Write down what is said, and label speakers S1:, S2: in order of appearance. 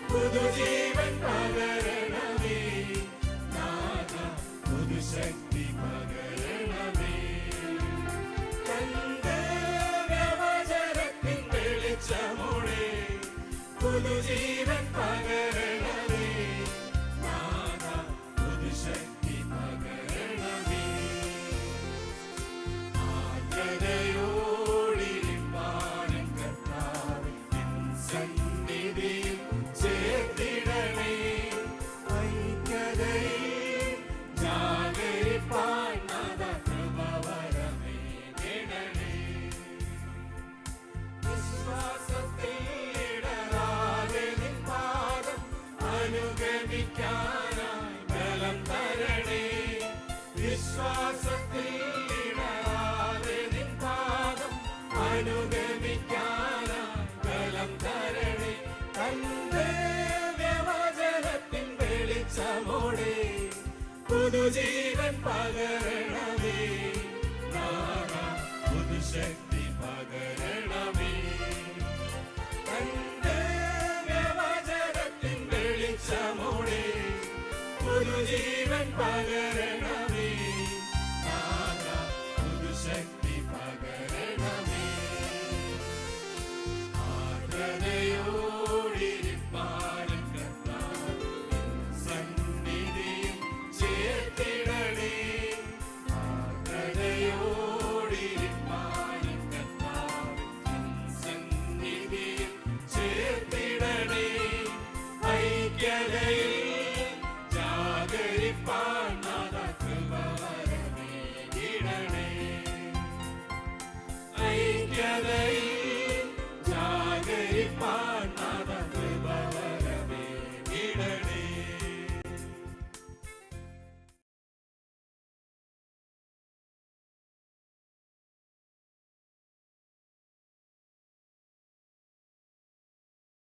S1: പുതുജീവൻ പകരണമേ നാഥ, പുതുശക്തി പകരണമേ. തന്റെ വ്യവചരത്തിൻ വെളിച്ചമോടെ പുതുജീവൻ പകരണമേ നാഥ, പുതുശക്തി പകരണമേ. ആർദ്രതയോടിരിപ്പാനും കർത്താവേ നിൻ സന്നിധിയിൽ ചേർത്തിടണേ. ഐക്യതയിൽ ജാഗരിപ്പാൻ നാഥ കൃപവരമേകിടണേ. വിശ്വാസത്തിൽ ഇടറാതെ നിൻ പാദം അനുഗമിക്കാനായി ബലം തരണേ. വിശ്വാസത്തിൽ ഇടറാതെ നിൻ പാദം അനുഗമിക്കാനായി ബലം തരണേ. തന്റെ വ്യവചനത്തിൻ വെളിച്ചമോടെ പുതുജീവൻ പകരണമേ നാഥ, പുതുശക്തി പകരണമേ. തന്റെ വ്യവചനത്തിൻ വെളിച്ചമോടെ പുതുജീവൻ പകരണമേ നാഥ, പുതുശക്തി